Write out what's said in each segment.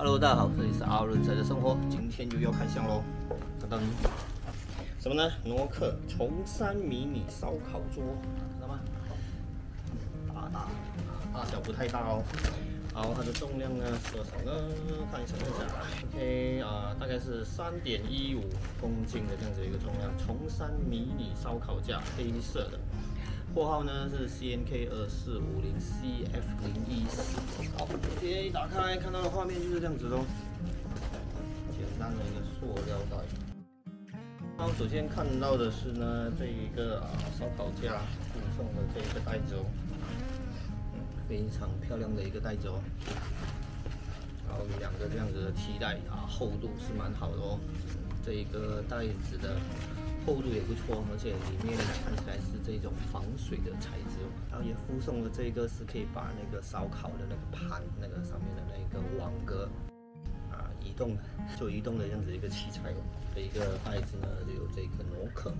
Hello， 大家好，这里是阿伦仔的生活，今天又要开箱喽。等等，什么呢？诺克崇山迷你烧烤桌，看到吗？大小不太大哦。然后它的重量呢是多少呢？看一下，OK 大概是3.15公斤的这样子一个重量。崇山迷你烧烤架，黑色的。 货号呢是 CNK2450CF014。好，一打开看到的画面就是这样子喽，简单的一个塑料袋。然后首先看到的是呢，这一个烧烤架附送的这个袋子哦，非常漂亮的一个袋子哦。然后有两个这样子的提袋厚度是蛮好的哦。这一个袋子的 厚度也不错，而且里面看起来是这种防水的材质，然后也附送了这个是可以把那个烧烤的那个盘，那个上面的那个网格移动的，就移动的这样子一个器材。这一个袋子呢就有这个诺克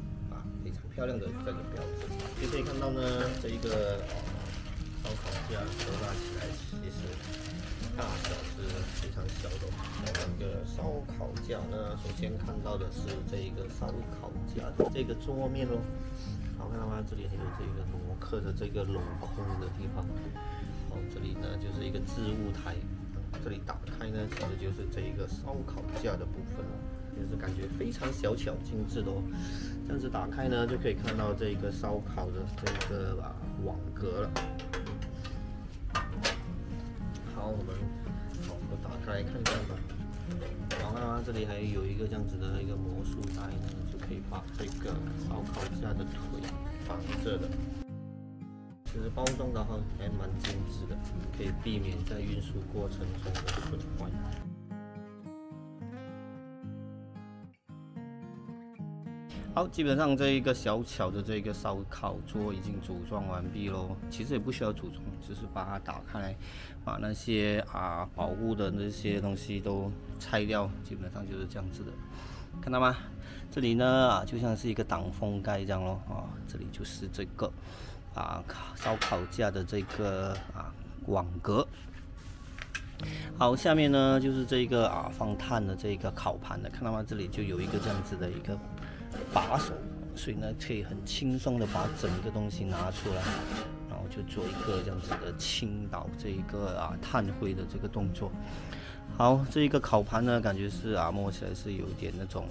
非常漂亮的这个标志。就可以看到呢，这一个烧烤架收纳起来其实 大小是非常小的。这个烧烤架呢，首先看到的是这一个烧烤架的这个桌面哦。好，看到吗？这里还有这个诺克的这个镂空的地方。好，这里呢就是一个置物台。这里打开呢，其实就是这一个烧烤架的部分哦，就是感觉非常小巧精致的哦。这样子打开呢，就可以看到这个烧烤的这个网格了。 好，我们打开来看看吧。然后这里还有一个这样子的一个魔术袋呢，就可以把这个烧烤架的腿绑着的。其实包装的话还蛮精致的，可以避免在运输过程中的损坏。 好，基本上这一个小巧的这个烧烤桌已经组装完毕喽。其实也不需要组装，只是把它打开来，把那些保护的那些东西都拆掉，基本上就是这样子的。看到吗？这里呢就像是一个挡风盖这样咯。这里就是这个烧烤架的这个网格。好，下面呢就是这个放炭的这个烤盘的，看到吗？这里就有一个这样子的一个 把手，所以呢可以很轻松的把整个东西拿出来，然后就做一个这样子的倾倒这一个炭灰的这个动作。好，这一个烤盘呢，感觉是摸起来是有点那种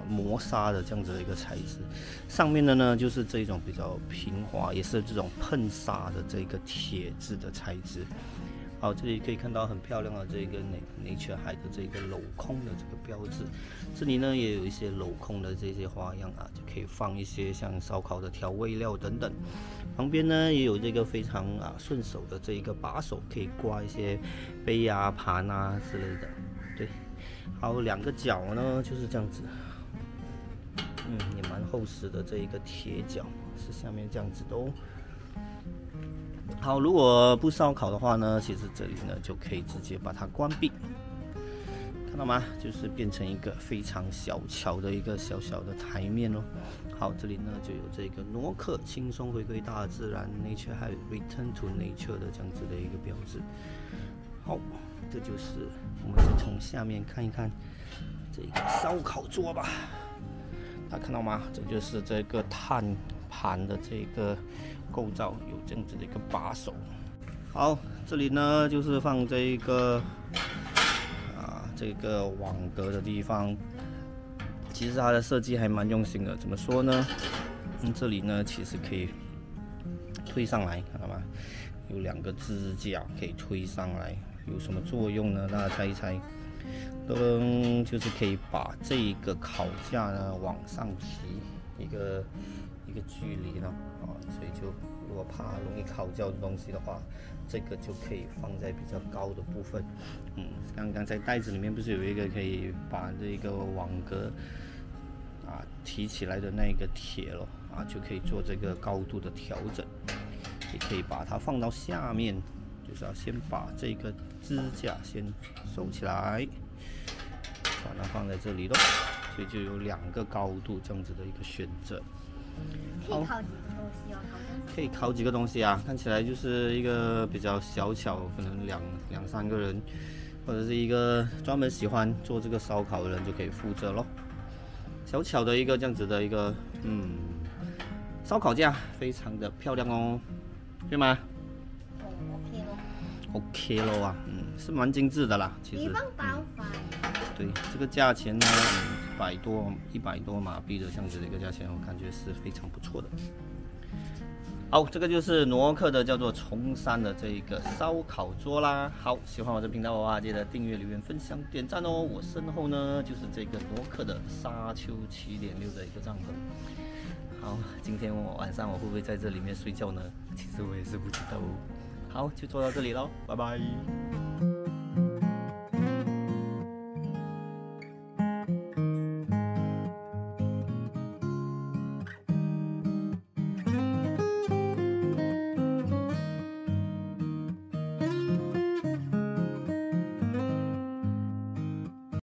磨砂的这样子的一个材质，上面的呢就是这种比较平滑，也是这种喷砂的这个铁质的材质。 好，这里可以看到很漂亮的这个 Nature High 的这个镂空的这个标志，这里呢也有一些镂空的这些花样就可以放一些像烧烤的调味料等等。旁边呢也有这个非常顺手的这一个把手，可以挂一些杯盘之类的。对，好，两个角呢就是这样子，也蛮厚实的这一个铁角，是下面这样子的哦。 好，如果不烧烤的话呢，其实这里呢就可以直接把它关闭，看到吗？就是变成一个非常小巧的一个小小的台面哦。好，这里呢就有这个诺克轻松回归大自然 ，Nature High Return to Nature 的这样子的一个标志。好，这就是我们先从下面看一看这个烧烤桌吧。大家看到吗？这就是这个炭盘的这个 构造，有这样子的一个把手。好，这里呢就是放这一个这个网格的地方。其实它的设计还蛮用心的，怎么说呢？这里呢其实可以推上来，看到吗？有两个支架可以推上来，有什么作用呢？大家猜一猜。就是可以把这一个烤架呢往上提一个距离呢所以就如果怕容易烤焦的东西的话，这个就可以放在比较高的部分。刚刚在袋子里面不是有一个可以把这个网格提起来的那个铁咯就可以做这个高度的调整，也可以把它放到下面，就是要先把这个支架先收起来，把它放在这里咯，所以就有两个高度这样子的一个选择。可以烤几个东西哦？可以烤几个东西看起来就是一个比较小巧，可能两三个人或者是一个专门喜欢做这个烧烤的人就可以负责咯。小巧的一个这样子的一个烧烤架，非常的漂亮哦，对吗OK 咯。 ？OK 咯啊，是蛮精致的啦，其实。你放包饭。对，这个价钱呢，100多马币的这样子的一个价钱，我感觉是非常不错的。好，这个就是诺克的叫做崇山的这一个烧烤桌啦。好，喜欢我的频道的话，记得订阅、留言、分享、点赞哦。我身后呢就是这个诺克的沙丘7.6的一个帐篷。好，今天晚上我会不会在这里面睡觉呢？其实我也是不知道哦。好，就做到这里喽，拜拜。